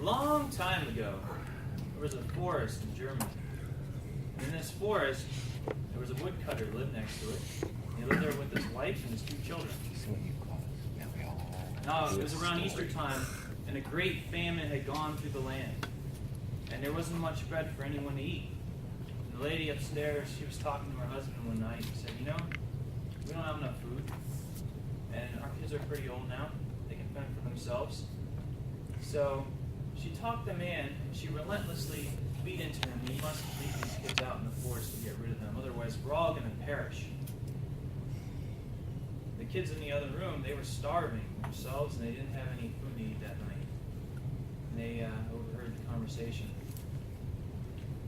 long time ago, there was a forest in Germany. And in this forest, there was a woodcutter who lived next to it. He lived there with his wife and his 2 children. Now, it was around Easter time, and a great famine had gone through the land. And there wasn't much bread for anyone to eat. And the lady upstairs, she was talking to her husband one night and said, you know, we don't have enough food. And our kids are pretty old now. They can fend for themselves. So she talked the man, and she relentlessly beat into him. You must leave these kids out in the forest to get rid of them. Otherwise, we're all going to perish. The kids in the other room, they were starving themselves, and they didn't have any food to eat that night. And they overheard the conversation.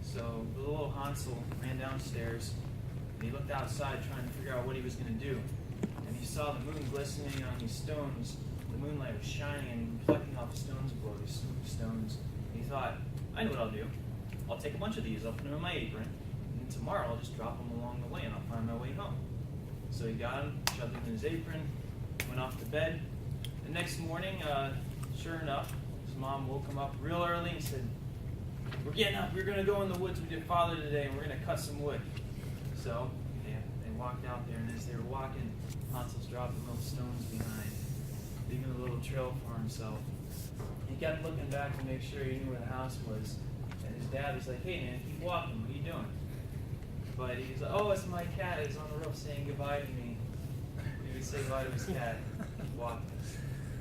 So the little Hansel ran downstairs, and he looked outside trying to figure out what he was going to do. And he saw the moon glistening on these stones. The moonlight was shining and reflecting off the stones below, these smooth stones. And he thought, I know what I'll do. I'll take a bunch of these, I'll put them in my apron, and tomorrow I'll just drop them along the way and I'll find my way home. So he got them, shoved them in his apron, went off to bed. The next morning, sure enough, his mom woke him up real early and said, we're getting up, we're going to go in the woods with your father today and we're going to cut some wood. So they walked out there, and as they were walking, Hansel's dropping little stones behind, leaving a little trail for himself. He kept looking back to make sure he knew where the house was. And his dad was like, hey man, keep walking, what are you doing? But he's like, oh, it's my cat, it's on the roof saying goodbye to me. He would say goodbye to his cat, keep walking.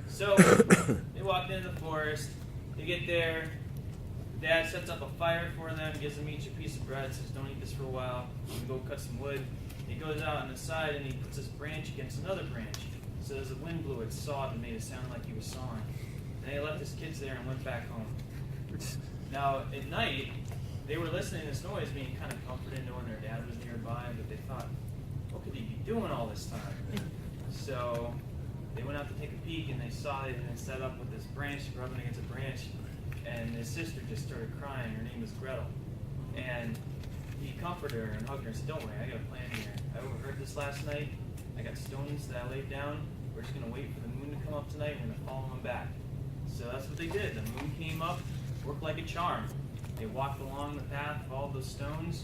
So they walked into the forest, they get there, Dad sets up a fire for them, gives them each a piece of bread, says don't eat this for a while, you can go cut some wood. He goes out on the side and he puts his branch against another branch. So as the wind blew, it sawed and made it sound like he was sawing. And he left his kids there and went back home. Now, at night, they were listening to this noise, being kind of comforted, knowing their dad was nearby, but they thought, what could he be doing all this time? So they went out to take a peek, and they saw it, and it set up with this branch, rubbing against a branch, and his sister just started crying. Her name was Gretel. And he comforted her and hugged her and said, don't worry, I got a plan here. I overheard this last night. I got stones that I laid down. We're just going to wait for the moon to come up tonight. We're going to follow them back. So that's what they did. The moon came up, worked like a charm. They walked along the path of all those stones,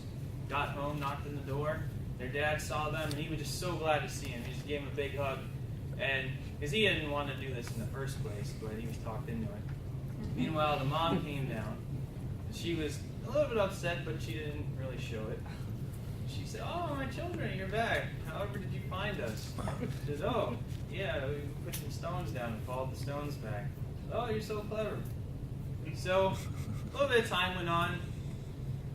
got home, knocked on the door. Their dad saw them, and he was just so glad to see him. He just gave him a big hug. And because he didn't want to do this in the first place, but he was talked into it. Meanwhile, the mom came down. And she was a little bit upset, but she didn't really show it. She said, oh, my children, you're back. However did you find us? She says, oh, yeah, we put some stones down and followed the stones back. Oh, you're so clever. So a little bit of time went on,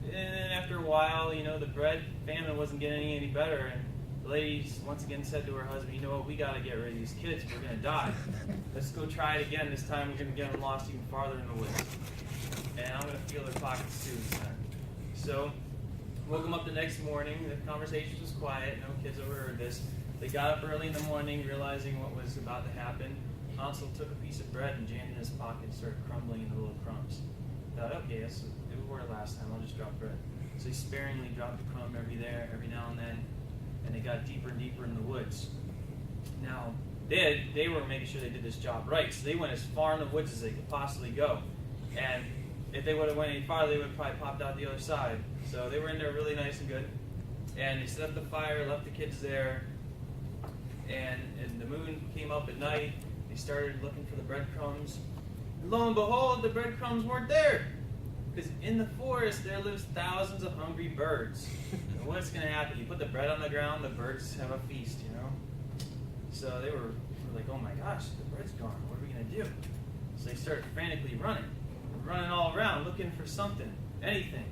and then after a while, you know, the bread famine wasn't getting any better, and the lady once again said to her husband, you know what, we got to get rid of these kids. We're going to die. Let's go try it again. This time we're going to get them lost even farther in the woods. And I'm going to feel their pockets too this time. So woke them up the next morning. The conversation was quiet. No kids overheard this. They got up early in the morning, realizing what was about to happen. Hansel took a piece of bread and jammed it in his pocket and started crumbling into little crumbs. Thought, okay, it worked last time. I'll just drop bread. So he sparingly dropped a crumb every now and then, and they got deeper and deeper in the woods. Now, they were making sure they did this job right, so they went as far in the woods as they could possibly go. And if they would have went any farther, they would have probably popped out the other side. So they were in there really nice and good. And they set up the fire, left the kids there, and the moon came up at night. They started looking for the breadcrumbs. And lo and behold, the breadcrumbs weren't there. Because in the forest, there lives thousands of hungry birds. And what's going to happen? You put the bread on the ground, the birds have a feast, you know? So they were like, oh my gosh, the bread's gone. What are we going to do? So they started frantically running all around, looking for something, anything.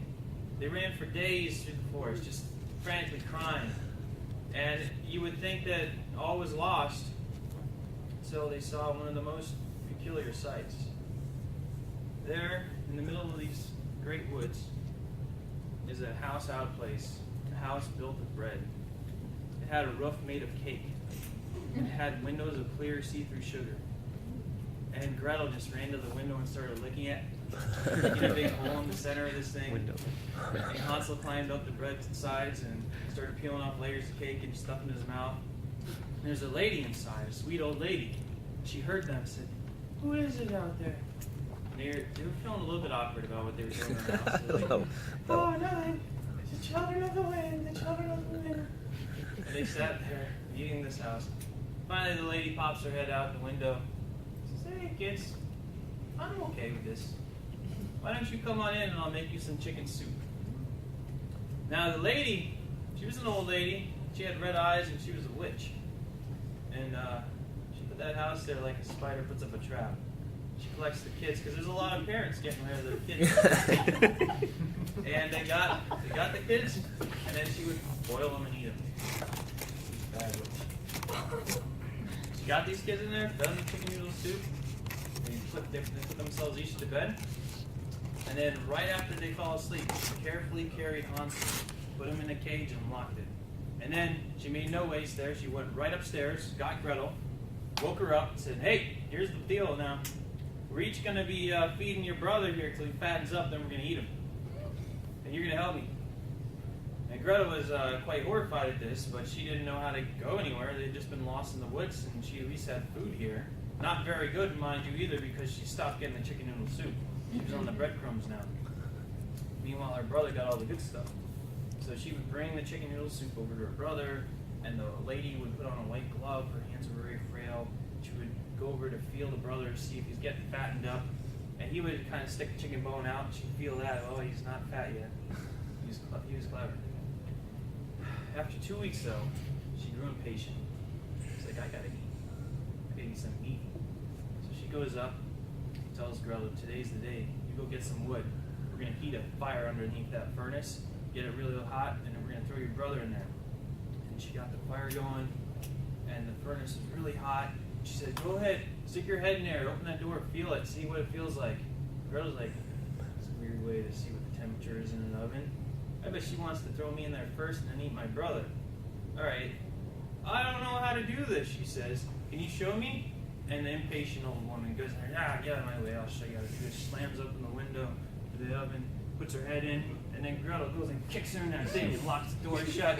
They ran for days through the forest, just frantically crying. And you would think that all was lost, until they saw one of the most peculiar sights. There, in the middle of these great woods, is a house out of place, a house built of bread. It had a roof made of cake. It had windows of clear, see-through sugar. And Gretel just ran to the window and started licking it, making a big hole in the center of this thing. And Hansel climbed up the bread sides and started peeling off layers of cake and stuffing in his mouth. And there's a lady inside, a sweet old lady. She heard them and said, who is it out there? They were feeling a little bit awkward about what they were doing in the house. They're like, Oh, oh, nothing. The children of the wind, the children of the wind. And they sat there eating this house. Finally, the lady pops her head out the window. Says, hey, kids, I'm okay with this. Why don't you come on in and I'll make you some chicken soup? Now, the lady, she was an old lady. She had red eyes and she was a witch. And she put that house there like a spider puts up a trap. She collects the kids because there's a lot of parents getting rid of their kids. And they got the kids, and then she would boil them and eat them. Bad witch. She got these kids in there, fed them chicken noodle soup. They put themselves each to bed. And then right after they fell asleep, she carefully carried Hansel, put him in a cage and locked it. And then she made no waste there. She went right upstairs, got Gretel, woke her up, and said, hey, here's the deal now. We're each going to be feeding your brother here till he fattens up, then we're going to eat him. And you're going to help me. And Gretel was quite horrified at this, but she didn't know how to go anywhere. They'd just been lost in the woods, and she at least had food here. Not very good, mind you, either, because she stopped getting the chicken noodle soup. She was on the breadcrumbs now. Meanwhile, her brother got all the good stuff. So she would bring the chicken noodle soup over to her brother, and the lady would put on a white glove. Her hands were very frail. She would go over to feel the brother, see if he's getting fattened up. And he would kind of stick the chicken bone out, and she'd feel that. Oh, he's not fat yet. He was clever. After 2 weeks, though, she grew impatient. She's like, I gotta eat some meat. So she goes up, tells Gretel, today's the day. You go get some wood. We're gonna heat a fire underneath that furnace, get it really hot, and then we're gonna throw your brother in there. And she got the fire going, and the furnace was really hot. She said, go ahead, stick your head in there, open that door, feel it, see what it feels like. Gretel's like, it's a weird way to see what the temperature is in an oven. I bet she wants to throw me in there first and then eat my brother. All right, I don't know how to do this, she says. Can you show me? And the impatient old woman goes in there, get out of my way, I'll show you how to do this. Slams open the window to the oven, puts her head in, and then Gretel goes and kicks her in that thing and locks the door shut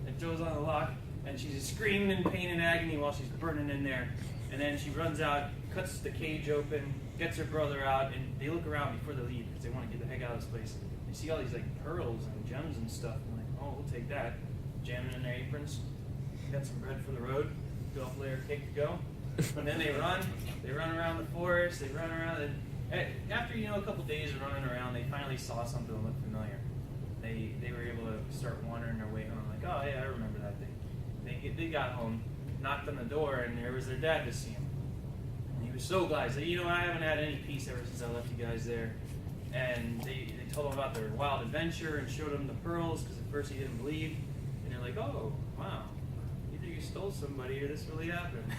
and throws on the lock. And she's screaming in pain and agony while she's burning in there. And then she runs out, cuts the cage open, gets her brother out, and they look around before they leave because they want to get the heck out of this place. They see all these like pearls and gems and stuff. And like, oh, we'll take that. Jamming in their aprons. Got some bread for the road. Good old layer of cake to go. And then they run around the forest. They run around, and after a couple days of running around, they finally saw something that looked familiar. They were able to start wandering their way home. Like, oh yeah, I remember that thing. They got home, knocked on the door, and there was their dad to see him. And he was so glad. He said, I haven't had any peace ever since I left you guys there. And they told him about their wild adventure and showed him the pearls, because at first he didn't believe. And they're like, oh, wow, either you stole somebody or this really happened.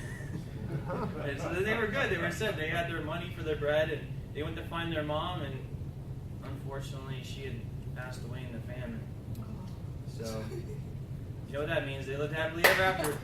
And so they were good. They were set. They had their money for their bread, and they went to find their mom, and unfortunately she had passed away in the famine. So, you know what that means? They lived happily ever after.